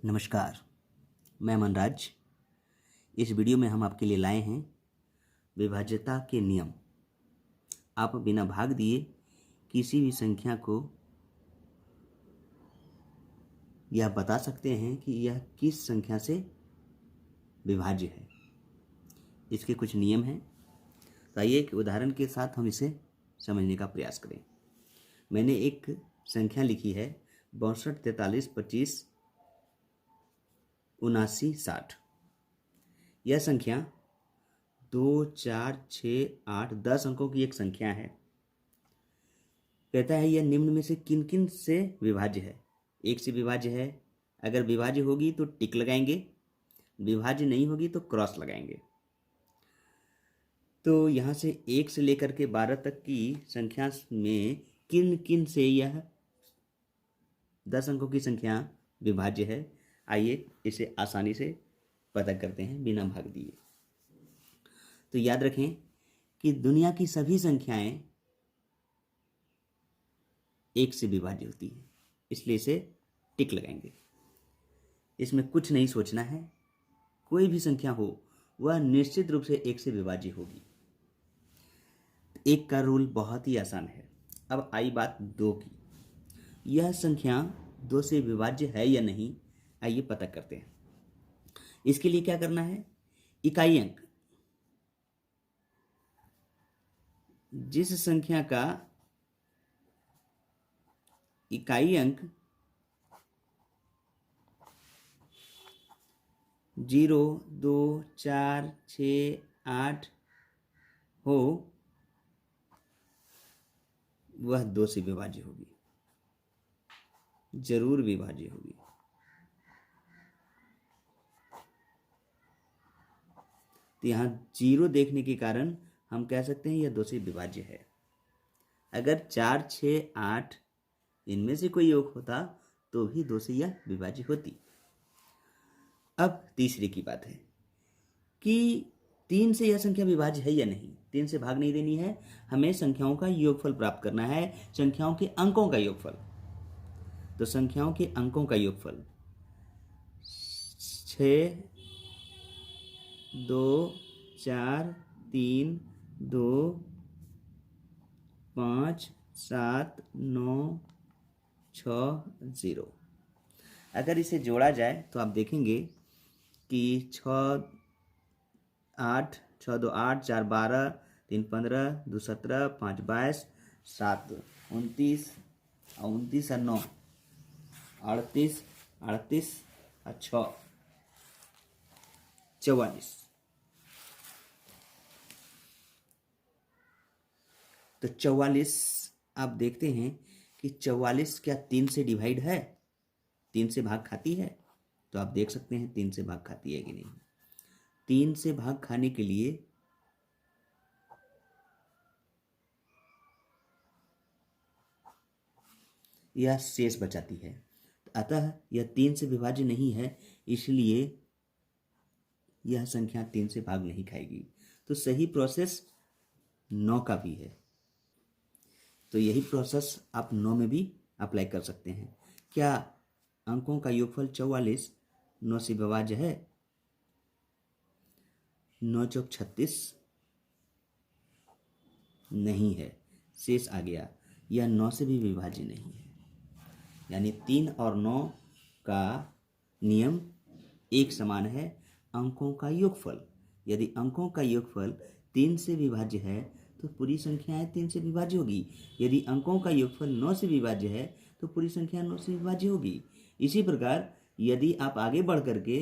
नमस्कार, मैं मनराज। इस वीडियो में हम आपके लिए लाए हैं विभाज्यता के नियम। आप बिना भाग दिए किसी भी संख्या को यह बता सकते हैं कि यह किस संख्या से विभाज्य है। इसके कुछ नियम हैं, तो आइए एक उदाहरण के साथ हम इसे समझने का प्रयास करें। मैंने एक संख्या लिखी है 62, 43, 25, 79, 60। यह संख्या 2, 4, 6, 8, 10 अंकों की एक संख्या है। कहता है यह निम्न में से किन किन से विभाज्य है। एक से विभाज्य है, अगर विभाज्य होगी तो टिक लगाएंगे, विभाज्य नहीं होगी तो क्रॉस लगाएंगे। तो यहाँ से 1 से लेकर के 12 तक की संख्या में किन किन से यह 10 अंकों की संख्या विभाज्य है। आइए इसे आसानी से पता करते हैं बिना भाग दिए। तो याद रखें कि दुनिया की सभी संख्याएं 1 से विभाज्य होती है, इसलिए इसे टिक लगाएंगे। इसमें कुछ नहीं सोचना है, कोई भी संख्या हो वह निश्चित रूप से 1 से विभाज्य होगी। 1 का रूल बहुत ही आसान है। अब आई बात 2 की। यह संख्या 2 से विभाज्य है या नहीं, आइए पता करते हैं। इसके लिए क्या करना है, इकाई अंक, जिस संख्या का इकाई अंक 0, 2, 4, 6, 8 हो वह 2 से विभाज्य होगी, जरूर विभाज्य होगी। तो यहाँ 0 देखने के कारण हम कह सकते हैं यह 2 से विभाज्य है। अगर 4, 6, 8 इनमें से कोई योग होता तो भी 2 से यह विभाज्य होती। अब तीसरे की बात है कि 3 से यह संख्या विभाज्य है या नहीं। 3 से भाग नहीं देनी है, हमें संख्याओं का योगफल प्राप्त करना है, संख्याओं के अंकों का योगफल। तो संख्याओं के अंकों का योगफल 6, 2, 4, 3, 2, 5, 7, 9, 6, 0। अगर इसे जोड़ा जाए तो आप देखेंगे कि 6, 8, 6, 2, 8, 4, 12, 3, 15, 2, 17, 5, 22, 7, 29, 29 और 9, 38, 38 और 6, 44। तो 44 आप देखते हैं कि 44 क्या 3 से डिवाइड है, 3 से भाग खाती है। तो आप देख सकते हैं 3 से भाग खाती है कि नहीं। 3 से भाग खाने के लिए यह शेष बचाती है, अतः यह 3 से विभाज्य नहीं है, इसलिए यह संख्या 3 से भाग नहीं खाएगी। तो सही प्रोसेस 9 का भी है। तो यही प्रोसेस आप 9 में भी अप्लाई कर सकते हैं। क्या अंकों का योगफल 44 9 से विभाज्य है? 9 चौक 36 नहीं है, शेष आ गया। यह 9 से भी विभाज्य नहीं है। यानी 3 और 9 का नियम एक समान है, अंकों का योगफल। यदि अंकों का योगफल 3 से विभाज्य है तो पूरी संख्याएं 3 से विभाज्य होगी। यदि अंकों का योगफल 9 से विभाज्य है तो पूरी संख्या 9 से विभाज्य होगी। इसी प्रकार यदि आप आगे बढ़ करके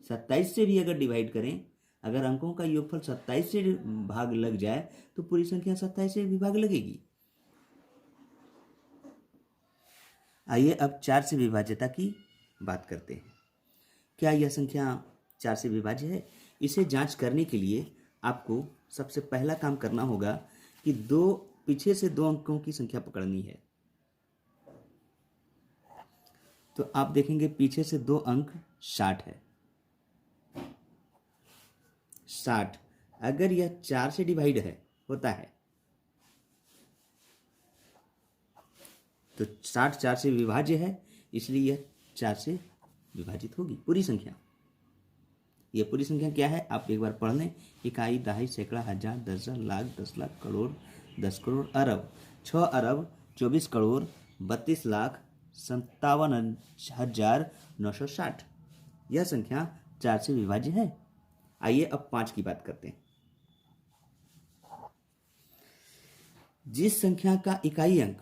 27 से भी अगर डिवाइड करें, अगर अंकों का योगफल 27 से भाग लग जाए तो पूरी संख्या 27 से विभाग लगेगी। आइए अब 4 से विभाज्यता की बात करते हैं। क्या यह संख्या 4 से विभाज्य है? इसे जांच करने के लिए आपको सबसे पहला काम करना होगा कि पीछे से 2 अंकों की संख्या पकड़नी है। तो आप देखेंगे पीछे से 2 अंक 60 है। 60 अगर यह 4 से डिवाइड होता है तो 60 4 से विभाज्य है, इसलिए यह 4 से विभाजित होगी पूरी संख्या। ये पूरी संख्या क्या है आप एक बार पढ़ लें। इकाई, दहाई, सैकड़ा, हजार, दर्जन, लाख, 10 लाख, करोड़, 10 करोड़, अरब, 6 अरब 24 करोड़ 32 लाख 57,960। यह संख्या 4 से विभाज्य है। आइए अब 5 की बात करते हैं। जिस संख्या का इकाई अंक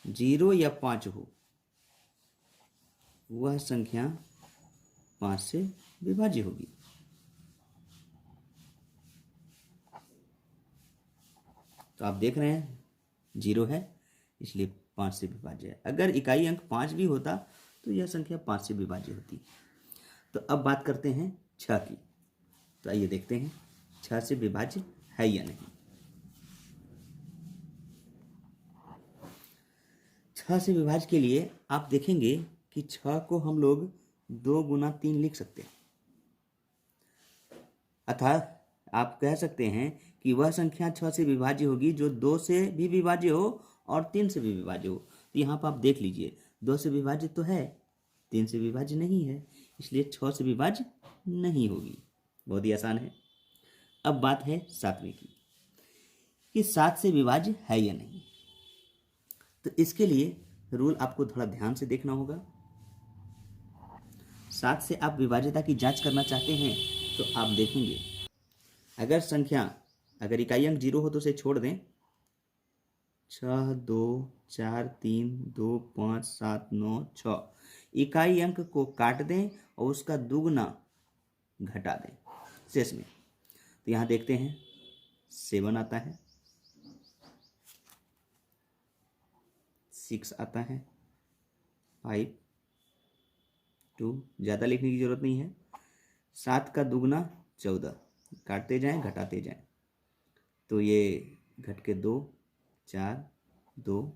0 या 5 हो, वह संख्या 5 से विभाज्य होगी। तो आप देख रहे हैं 0 है इसलिए 5 से विभाज्य है। अगर इकाई अंक 5 भी होता तो यह संख्या 5 से विभाज्य होती। तो अब बात करते हैं 6 की। तो आइए देखते हैं 6 से विभाज्य है या नहीं। 6 से विभाज्य के लिए आप देखेंगे कि 6 को हम लोग 2 गुना 3 लिख सकते हैं। अर्थात आप कह सकते हैं कि वह संख्या 6 से विभाज्य होगी जो 2 से भी विभाज्य हो और 3 से भी विभाज्य हो। तो यहाँ पर आप देख लीजिए 2 से विभाज्य तो है, 3 से विभाज्य नहीं है, इसलिए 6 से विभाज्य नहीं होगी। बहुत ही आसान है। अब बात है 7वें की कि 7 से विभाज्य है या नहीं। तो इसके लिए रूल आपको थोड़ा ध्यान से देखना होगा। 7 से आप विभाज्यता की जांच करना चाहते हैं तो आप देखेंगे अगर इकाई अंक 0 हो तो उसे छोड़ दें। 6, 2, 4, 3, 2, 5, 7, 9, 6 इकाई अंक को काट दें और उसका दुगना घटा दें शेष में। तो यहाँ देखते हैं 7 आता है, 6 आता है, 5, 2 ज़्यादा लिखने की जरूरत नहीं है। 7 का दुगना 14, काटते जाएं घटाते जाएं तो ये घट के 2, 4, 2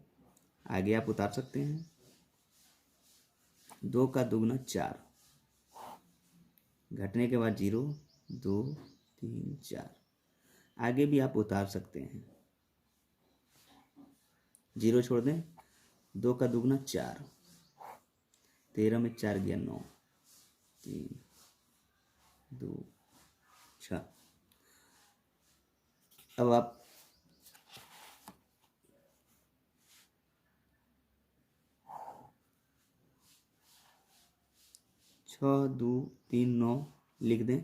आगे आप उतार सकते हैं। 2 का दुगना 4, घटने के बाद 0, 2, 3, 4 आगे भी आप उतार सकते हैं। 0 छोड़ दें। 2 का दुगना 4, 13 में 4 गया 9, 3, 2, 6। अब आप 6, 2, 3, 9 लिख दें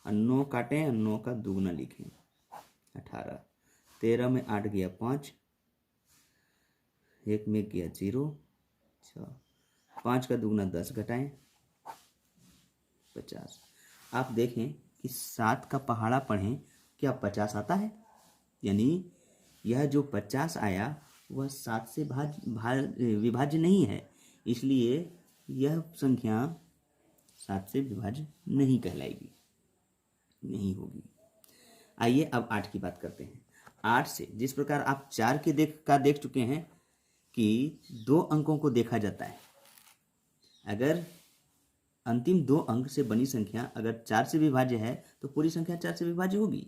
और 9 काटें और 9 का दुगना लिखें 18। 13 में 8 गया 5, 1 में गया 0, 6, 5 का दुगना 10 घटाएं 50। आप देखें कि 7 का पहाड़ा पढ़ें क्या 50 आता है, यानी यह जो 50 आया वह 7 से विभाज्य नहीं है, इसलिए यह संख्या 7 से विभाज्य नहीं कहलाएगी, नहीं होगी। आइए अब 8 की बात करते हैं। 8 से जिस प्रकार आप 4 के देख चुके हैं कि 2 अंकों को देखा जाता है। अगर अंतिम 2 अंक से बनी संख्या अगर 4 से विभाज्य है तो पूरी संख्या 4 से विभाज्य होगी।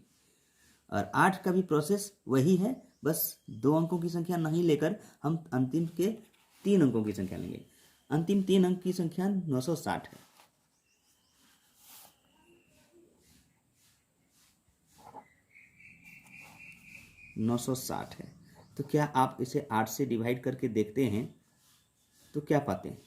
और 8 का भी प्रोसेस वही है, बस 2 अंकों की संख्या नहीं लेकर हम अंतिम के 3 अंकों की संख्या लेंगे। अंतिम 3 अंक की संख्या 960 है। है तो क्या आप इसे 8 से डिवाइड करके देखते हैं तो क्या पाते हैं?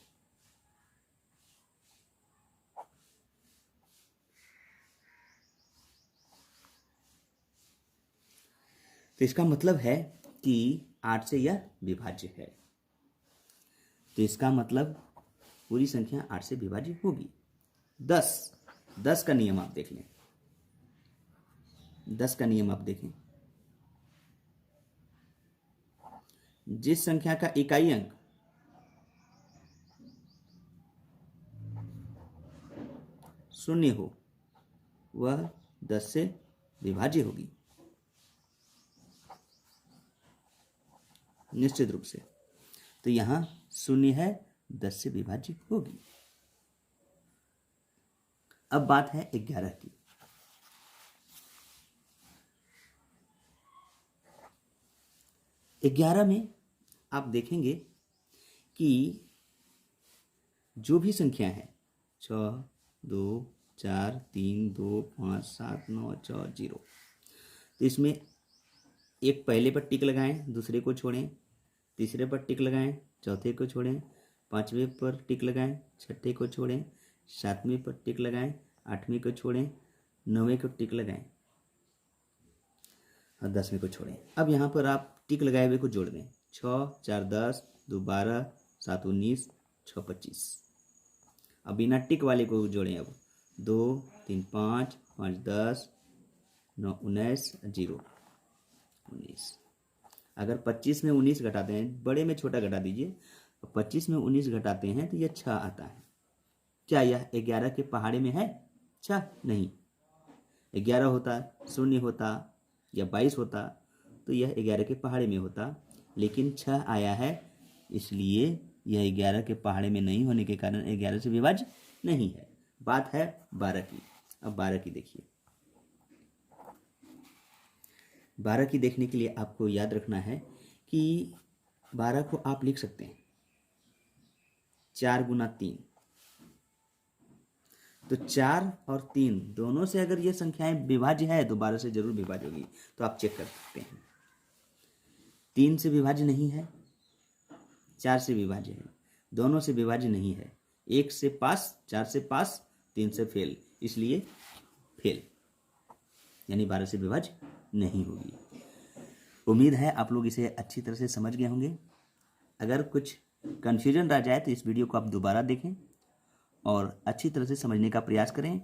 तो इसका मतलब है कि 8 से यह विभाज्य है। तो इसका मतलब पूरी संख्या 8 से विभाज्य होगी। 10 का नियम आप देख लें। 10 का नियम आप देखें। जिस संख्या का इकाई अंक शून्य हो वह 10 से विभाज्य होगी, निश्चित रूप से। तो यहां 0 है, 10 से विभाज्य होगी। अब बात है 11 की। 11 में आप देखेंगे कि जो भी संख्या है 6, 2, 4, 3, 2, 5, 7, 9, 4, 0, तो इसमें एक पहले पर टिक लगाएं, दूसरे को छोड़ें, तीसरे पर टिक लगाएं, चौथे को छोड़ें, पांचवें पर टिक लगाएं, छठे को छोड़ें, सातवें पर टिक लगाएं, आठवीं को छोड़ें, नौवें को टिक लगाएं और 10वें को छोड़ें। अब यहाँ पर आप टिक लगाए हुए को जोड़ दें। 6, 4, 10, 2, 12, 7, 19, 6, 25। अब बिना टिक वाले को जोड़ें। अब 2, 3, 5, 5, 10, 9, 19, 0, 19। अगर 25 में 19 घटाते हैं, बड़े में छोटा घटा दीजिए, 25 में 19 घटाते हैं तो यह 6 आता है। क्या यह 11 के पहाड़े में है? 6 नहीं। 11 होता, 0 होता या 22 होता तो यह 11 के पहाड़े में होता, लेकिन 6 आया है, इसलिए यह 11 के पहाड़े में नहीं होने के कारण 11 से विभाज्य नहीं है। बात है 12 की। अब 12 की देखिए। 12 की देखने के लिए आपको याद रखना है कि 12 को आप लिख सकते हैं 4 गुना 3। तो 4 और 3 दोनों से अगर ये संख्याएं विभाज्य है तो 12 से जरूर विभाज्य होगी। तो आप चेक कर सकते हैं। 3 से विभाज्य नहीं है, 4 से विभाज्य है, दोनों से विभाज्य नहीं है। 1 से पास, 4 से पास, 3 से फेल, इसलिए फेल, यानी 12 से विभाज्य नहीं होगी। उम्मीद है आप लोग इसे अच्छी तरह से समझ गए होंगे। अगर कुछ कन्फ्यूजन रह जाए तो इस वीडियो को आप दोबारा देखें और अच्छी तरह से समझने का प्रयास करें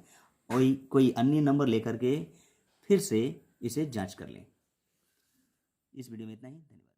और कोई अन्य नंबर लेकर के फिर से इसे जांच कर लें। इस वीडियो में इतना ही। धन्यवाद।